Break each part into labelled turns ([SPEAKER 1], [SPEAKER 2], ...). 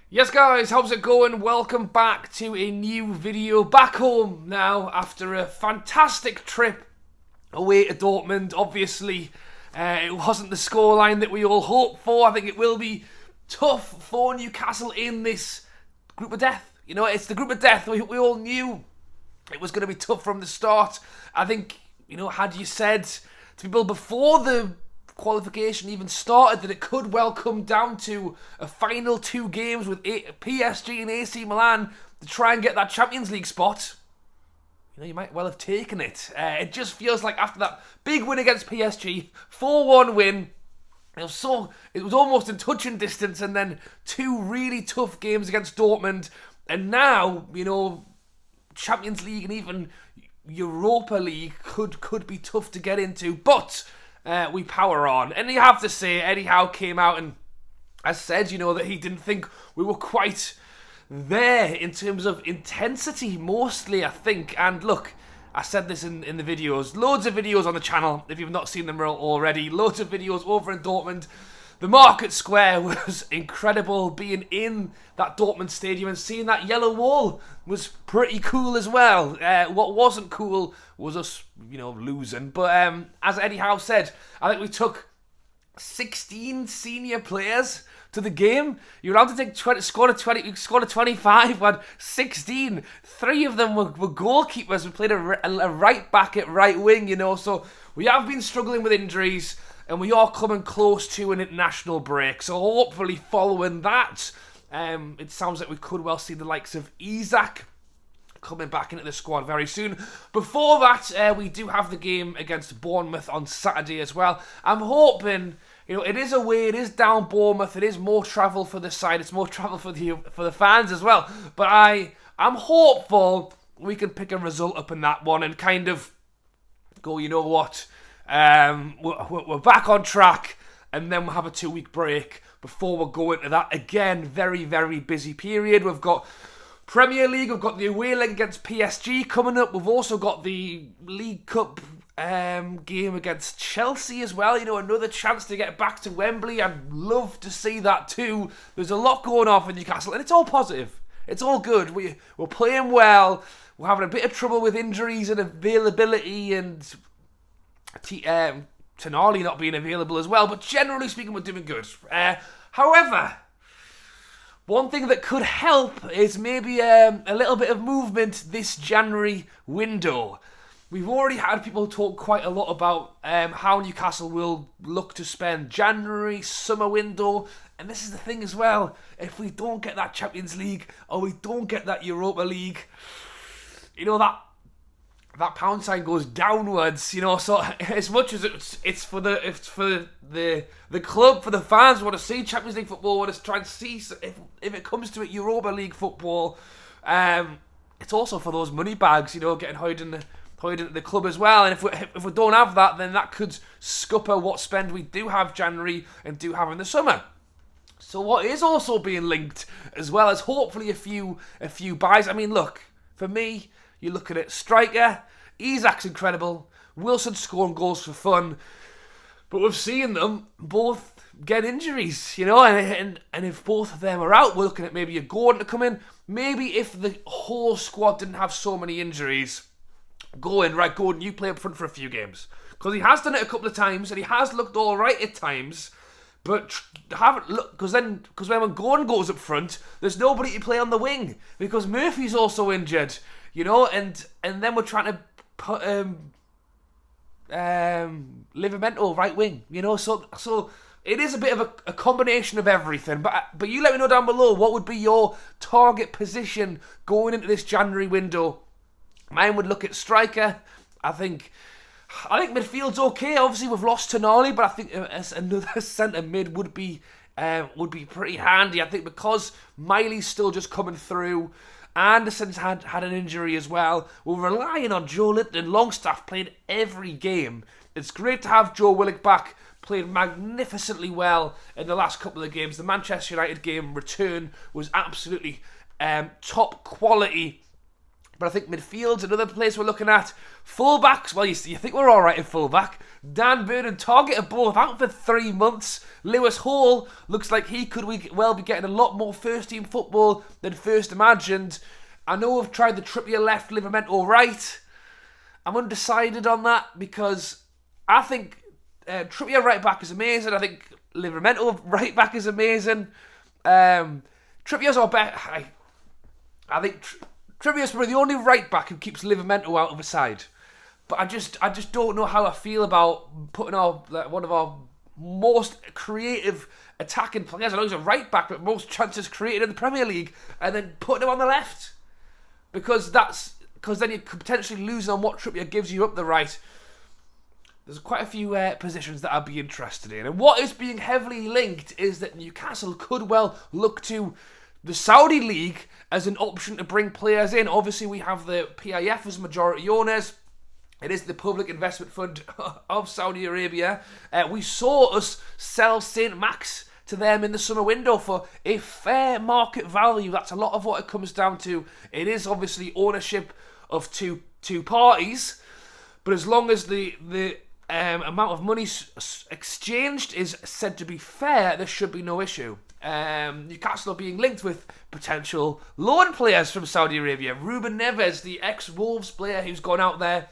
[SPEAKER 1] Yes guys, how's it going? Welcome back to a new video. Back home now after a fantastic trip away to Dortmund. Obviously, it wasn't the scoreline that we all hoped for. I think it will be tough for Newcastle in this group of death. You know, it's the group of death. We all knew it was going to be tough from the start. I think, had you said to people before the qualification even started that it could well come down to a final two games with PSG and AC Milan to try and get that Champions League spot, you might well have taken it. It just feels like after that big win against PSG, 4-1 win, it was almost in touching distance, and then two really tough games against Dortmund, and now, Champions League and even Europa League could be tough to get into, but we power on. And you have to say, Eddie Howe came out and has said, that he didn't think we were quite there in terms of intensity, mostly, I think. And look, I said this in the videos. Loads of videos on the channel, if you've not seen them already. Loads of videos over in Dortmund. The Market Square was incredible. Being in that Dortmund stadium and seeing that yellow wall was pretty cool as well. What wasn't cool was us, losing. But as Eddie Howe said, I think we took 16 senior players to the game. You're allowed to take squad of 25. We had 16. 3 of them were goalkeepers. We played a right back at right wing, So we have been struggling with injuries, and we are coming close to an international break. So hopefully following that, it sounds like we could well see the likes of Isak coming back into the squad very soon. Before that, we do have the game against Bournemouth on Saturday as well. I'm hoping, it is away, it is down Bournemouth, it is more travel for the side, it's more travel for the fans as well. But I'm hopeful we can pick a result up in that one and kind of go, you know what, we're back on track, and then we'll have a 2-week break before we'll go into that again very, very busy period. We've got Premier League, we've got the away leg against PSG coming up. We've also got the League Cup game against Chelsea as well. Another chance to get back to Wembley. I'd love to see that too. There's a lot going on for Newcastle, and it's all positive. It's all good. We're playing well. We're having a bit of trouble with injuries and availability, and Tonali not being available as well, but generally speaking, we're doing good. However, one thing that could help is maybe a little bit of movement this January window. We've already had people talk quite a lot about how Newcastle will look to spend January, summer window, and this is the thing as well. If we don't get that Champions League or we don't get that Europa League, that pound sign goes downwards, so as much as it's for the club, for the fans who want to see Champions League football, want to try and see if it comes to it Europa League football, it's also for those money bags, getting hired into the club as well. And if we don't have that, then that could scupper what spend we do have January and do have in the summer. So what is also being linked, as well as hopefully a few buys. I mean, look, for me, you look at it, striker, Isak's incredible, Wilson scoring goals for fun, but we've seen them both get injuries, and if both of them are out, we're looking at maybe a Gordon to come in. Maybe if the whole squad didn't have so many injuries, right, Gordon, you play up front for a few games, because he has done it a couple of times, and he has looked all right at times, but haven't look, because when Gordon goes up front, there's nobody to play on the wing, because Murphy's also injured, and then we're trying to put Livramento right wing, so it is a bit of a combination of everything. But you let me know down below, what would be your target position going into this January window? Mine would look at striker. I think midfield's okay. Obviously we've lost Tonali, but I think another centre mid would be pretty handy. I think because Miley's still just coming through, Anderson's had an injury as well, we're relying on Joe Linton and Longstaff playing every game. It's great to have Joe Willock back, played magnificently well in the last couple of games. The Manchester United game return was absolutely top quality But I think midfield's another place we're looking at. Fullbacks, well, you think we're all right in fullback. Dan Burn and Target are both out for 3 months. Lewis Hall looks like he could well be getting a lot more first-team football than first imagined. I know I've tried the Trippier left, Livramento right. I'm undecided on that because I think Trippier right back is amazing. I think Livramento right back is amazing. Trippier's our best. I think Trippier's probably the only right back who keeps Livramento out of a side. But I just don't know how I feel about putting one of our most creative attacking players. I know he's a right back, but most chances created in the Premier League, and then putting him on the left because then you could potentially lose on what Trippier gives you up the right. There's quite a few positions that I'd be interested in. And what is being heavily linked is that Newcastle could well look to the Saudi League as an option to bring players in. Obviously, we have the PIF as majority owners. It is the Public Investment Fund of Saudi Arabia. We saw us sell St. Max to them in the summer window for a fair market value. That's a lot of what it comes down to. It is obviously ownership of two parties. But as long as the amount of money exchanged is said to be fair, there should be no issue. Newcastle are being linked with potential loan players from Saudi Arabia. Ruben Neves, the ex-Wolves player who's gone out there,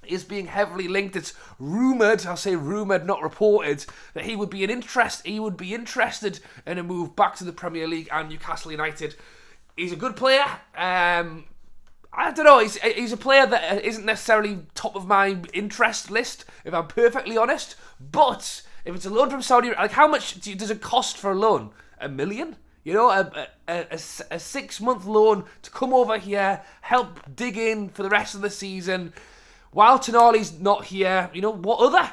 [SPEAKER 1] is being heavily linked. It's rumoured, I'll say rumoured, not reported, that he would be interested in a move back to the Premier League and Newcastle United. He's a good player. I don't know, he's a player that isn't necessarily top of my interest list, if I'm perfectly honest. But if it's a loan from Saudi, like how much does it cost for a loan? $1 million? You know, a 6-month loan to come over here, help dig in for the rest of the season. While Tonali's not here, you know, what other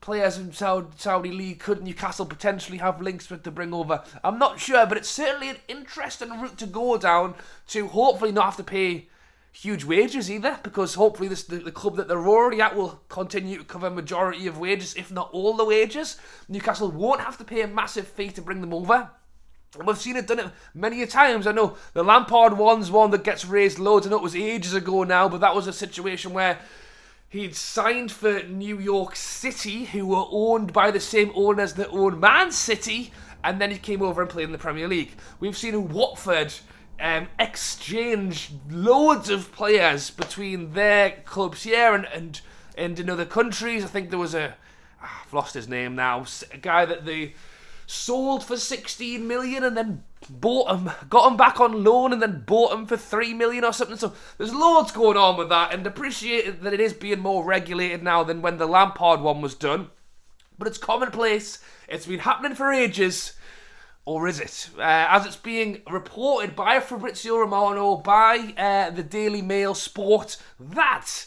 [SPEAKER 1] players in Saudi League could Newcastle potentially have links with to bring over? I'm not sure, but it's certainly an interesting route to go down to hopefully not have to pay huge wages either, because hopefully the club that they're already at will continue to cover majority of wages, if not all the wages. Newcastle won't have to pay a massive fee to bring them over. And we've seen it done it many a times. I know the Lampard one's one that gets raised loads. I know it was ages ago now, but that was a situation where he'd signed for New York City, who were owned by the same owners that own Man City, and then he came over and played in the Premier League. We've seen Watford exchange loads of players between their clubs here and in other countries. I think there was I've lost his name now, a guy that they sold for 16 million and then bought him, got him back on loan and then bought him for 3 million or something. So there's loads going on with that, and appreciate that it is being more regulated now than when the Lampard one was done. But it's commonplace. It's been happening for ages. Or is it? As it's being reported by Fabrizio Romano, by the Daily Mail Sport, that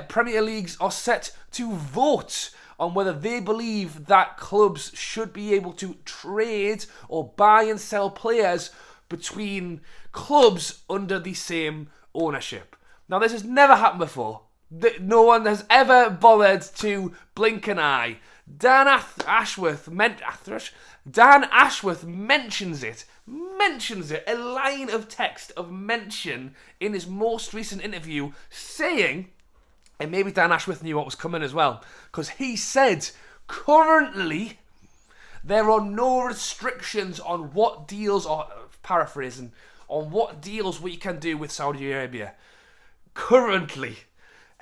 [SPEAKER 1] Premier Leagues are set to vote on whether they believe that clubs should be able to trade or buy and sell players between clubs under the same ownership. Now, this has never happened before. No one has ever bothered to blink an eye. Dan Ashworth mentions it, a line of text of mention in his most recent interview, saying, and maybe Dan Ashworth knew what was coming as well, because he said, currently, there are no restrictions on what deals, or paraphrasing, on what deals we can do with Saudi Arabia. Currently.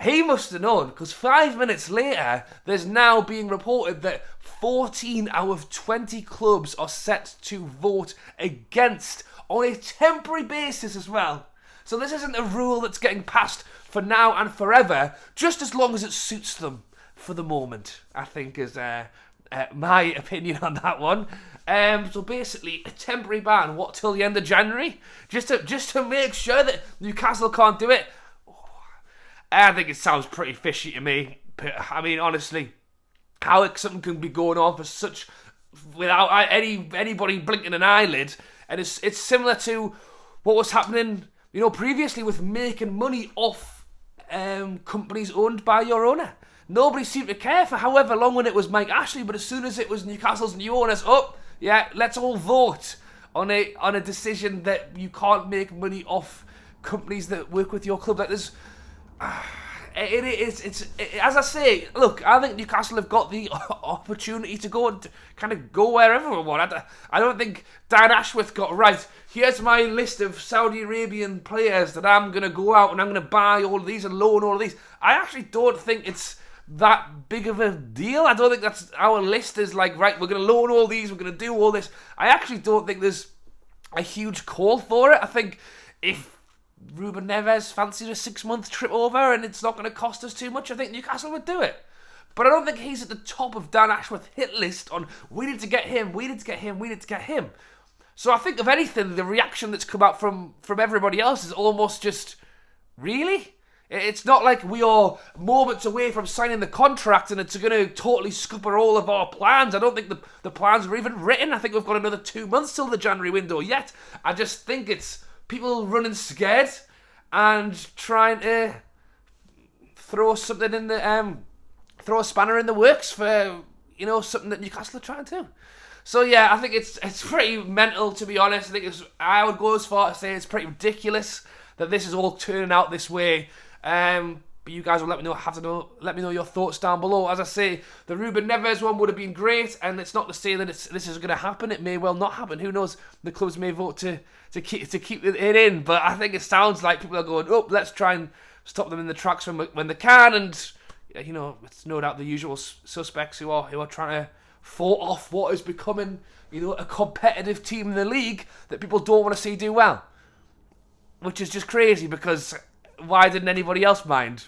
[SPEAKER 1] He must have known, because 5 minutes later, there's now being reported that 14 out of 20 clubs are set to vote against on a temporary basis as well. So this isn't a rule that's getting passed for now and forever, just as long as it suits them for the moment, I think is my opinion on that one. So basically, a temporary ban, till the end of January? Just to make sure that Newcastle can't do it? I think it sounds pretty fishy to me. I mean, honestly, how something can be going on for such without anybody blinking an eyelid, and it's similar to what was happening, you know, previously with making money off companies owned by your owner. Nobody seemed to care for however long when it was Mike Ashley, but as soon as it was Newcastle's new owners, let's all vote on a decision that you can't make money off companies that work with your club. Like there's, it's as I say. Look, I think Newcastle have got the opportunity to go and kind of go wherever we want. I don't think Dan Ashworth got right. Here's my list of Saudi Arabian players that I'm gonna go out and I'm gonna buy all of these and loan all of these. I actually don't think it's that big of a deal. I don't think that's our list is like, right, we're going to loan all these, we're going to do all this. I actually don't think there's a huge call for it. I think if Ruben Neves fancied a 6-month trip over and it's not going to cost us too much, I think Newcastle would do it. But I don't think he's at the top of Dan Ashworth's hit list on we need to get him, we need to get him, we need to get him. So I think, if anything, the reaction that's come out from everybody else is almost just, really? It's not like we are moments away from signing the contract and it's going to totally scupper all of our plans. I don't think the plans were even written. I think we've got another 2 months till the January window yet. I just think it's people running scared and trying to throw something in the throw a spanner in the works for, you know, something that Newcastle are trying to do. So yeah, I think it's pretty mental, to be honest. I would go as far to say it's pretty ridiculous that this is all turning out this way. But you guys will let me know your thoughts down below. As I say, the Ruben Neves one would have been great, and it's not to say that this is going to happen. It may well not happen. Who knows? The clubs may vote to keep it in. But I think it sounds like people are going, oh, let's try and stop them in the tracks when they can. And you know, it's no doubt the usual suspects who are trying to fought off what is becoming, you know, a competitive team in the league that people don't want to see do well, which is just crazy because why didn't anybody else mind?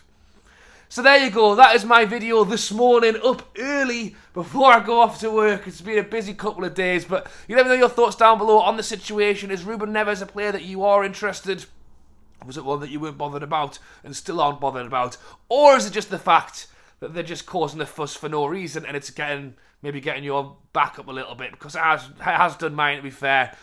[SPEAKER 1] So there you go, that is my video this morning, up early before I go off to work. It's been a busy couple of days, but you let me know your thoughts down below on the situation. Is Ruben Neves a player that you are interested? Was it one that you weren't bothered about and still aren't bothered about? Or is it just the fact that they're just causing a fuss for no reason and it's maybe getting your back up a little bit? Because it has done mine, to be fair.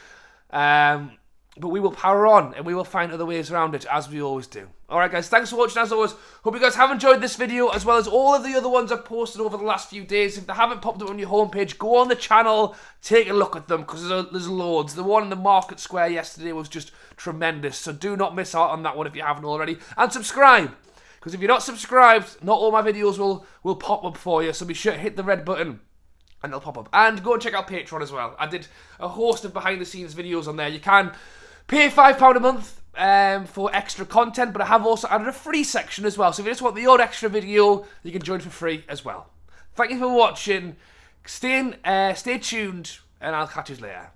[SPEAKER 1] But we will power on and we will find other ways around it, as we always do. Alright guys, thanks for watching as always. Hope you guys have enjoyed this video as well as all of the other ones I've posted over the last few days. If they haven't popped up on your homepage, go on the channel, take a look at them, because there's loads. The one in the Market Square yesterday was just tremendous, so do not miss out on that one if you haven't already. And subscribe, because if you're not subscribed, not all my videos will pop up for you, so be sure to hit the red button and they'll pop up. And go and check out Patreon as well. I did a host of behind the scenes videos on there. You can pay £5 a month for extra content, but I have also added a free section as well. So if you just want the odd extra video, you can join for free as well. Thank you for watching. Stay tuned, and I'll catch you later.